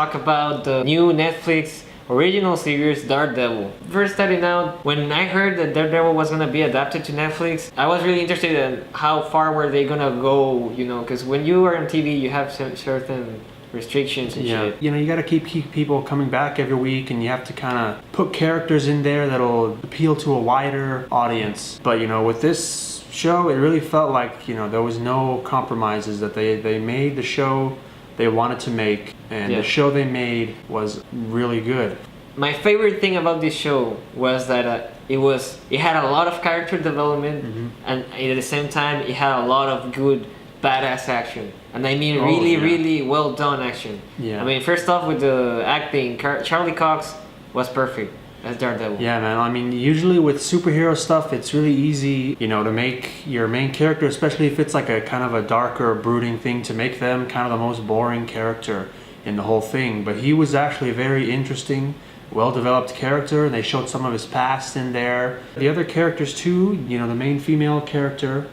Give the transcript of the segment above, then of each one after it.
talk about the new Netflix original series Daredevil. First starting out, when I heard that Daredevil was gonna be adapted to Netflix, I was really interested in how far were they gonna go, you know, because when you are on TV, you have certain restrictions and shit. You know, you got to keep people coming back every week, and you have to kind of put characters in there that'll appeal to a wider audience. But you know, with this show, it really felt like, you know, there was no compromises, that they made the show they wanted to make, and the show they made was really good. My favorite thing about this show was that it had a lot of character development, and at the same time it had a lot of good badass action, and I mean really well done action. I mean, first off with the acting, Charlie Cox was perfect as Daredevil. Yeah, man. I mean, usually with superhero stuff, it's really easy, you know, to make your main character, especially if it's like a kind of a darker, brooding thing, to make them kind of the most boring character in the whole thing. But he was actually a very interesting, well-developed character, and they showed some of his past in there. The other characters too, you know, the main female character,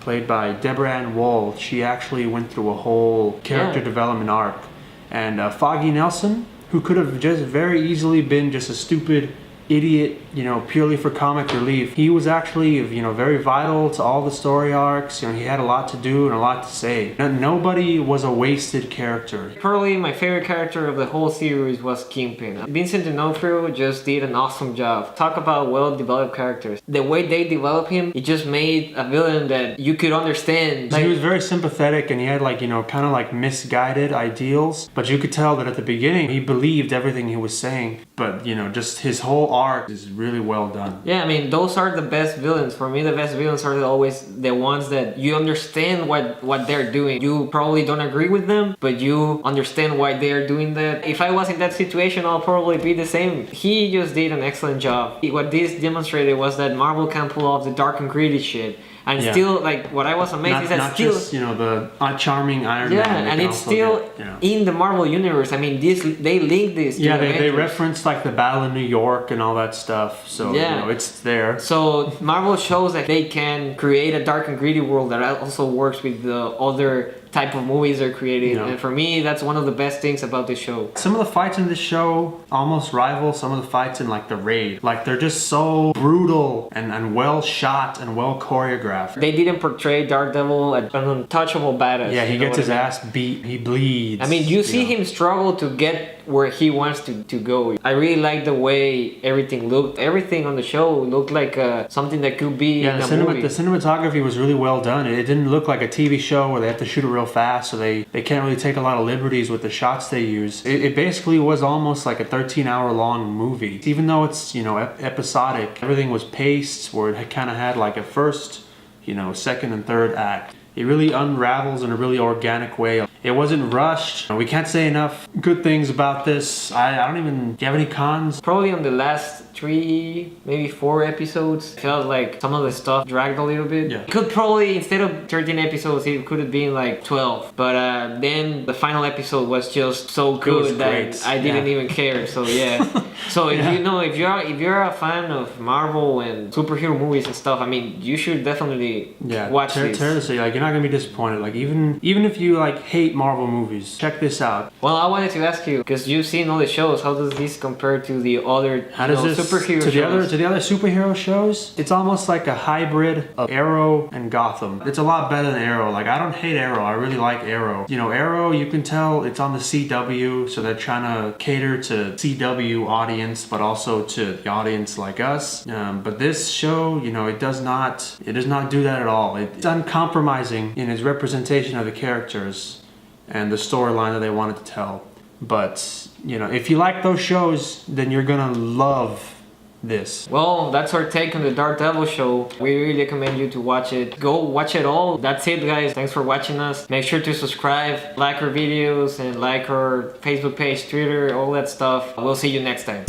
played by Deborah Ann Woll, she actually went through a whole character development arc. And Foggy Nelson, who could have just very easily been just a stupid idiot, you know, purely for comic relief, he was actually, you know, very vital to all the story arcs. You know, he had a lot to do and a lot to say. Nobody was a wasted character. Probably my favorite character of the whole series was Kingpin. Vincent D'Onofrio just did an awesome job. Talk about well-developed characters. The way they developed him, it just made a villain that you could understand. Like, he was very sympathetic, and he had, like, you know, kind of like misguided ideals, but you could tell that at the beginning he believed everything he was saying. But, you know, just his whole arc is really well done. Yeah, I mean, those are the best villains. For me, the best villains are always the ones that you understand what they're doing. You probably don't agree with them, but you understand why they're doing that. If I was in that situation, I'll probably be the same. He just did an excellent job. What this demonstrated was that Marvel can pull off the dark and gritty shit. And still, like, what I was amazed is that not still... just, you know, the charming Iron Man. Yeah, and it's still in the Marvel Universe. I mean, they link this to they referenced, like, the Battle of New York and all that stuff. So, you know, it's there. So, Marvel shows that they can create a dark and gritty world that also works with the other type of movies they're creating. And for me, that's one of the best things about this show. Some of the fights in this show almost rival some of the fights in, like, The Raid. Like, they're just so brutal and well shot and well choreographed. They didn't portray Daredevil as an untouchable badass. Yeah, he gets his ass beat, he bleeds. I mean, you see him struggle to get where he wants to go. I really like the way everything looked. Everything on the show looked like something that could be in a movie. The cinematography was really well done. It didn't look like a TV show where they have to shoot it real fast, so they can't really take a lot of liberties with the shots they use. It basically was almost like a 13-hour long movie. Even though it's, you know, episodic, everything was paced where it kind of had like a first, you know, second and third act. It really unravels in a really organic way. It wasn't rushed. We can't say enough good things about this. I don't even... Do you have any cons? Probably on the last 3, maybe 4 episodes, it felt like some of the stuff dragged a little bit. It could probably, instead of 13 episodes, it could have been like 12. But then the final episode was just so good that I didn't even care. So so if you're a fan of Marvel and superhero movies and stuff, I mean, you should definitely watch this. Seriously, like, you're not gonna be disappointed. Like, even if you like hate Marvel movies, check this out. Well, I wanted to ask you, because you've seen all the shows, how does this compare to the other superhero shows? To the other superhero shows? It's almost like a hybrid of Arrow and Gotham. It's a lot better than Arrow. Like, I don't hate Arrow. I really like Arrow. You know, Arrow, you can tell it's on the CW, so they're trying to cater to CW audience, but also to the audience like us. But this show, you know, it does not do that at all. It's uncompromising in its representation of the characters and the storyline that they wanted to tell. But, you know, if you like those shows, then you're gonna love this. Well, that's our take on the Daredevil show. We really recommend you to watch it. Go watch it all. That's it, guys. Thanks for watching us. Make sure to subscribe, like our videos, and like our Facebook page, Twitter, all that stuff. We'll see you next time.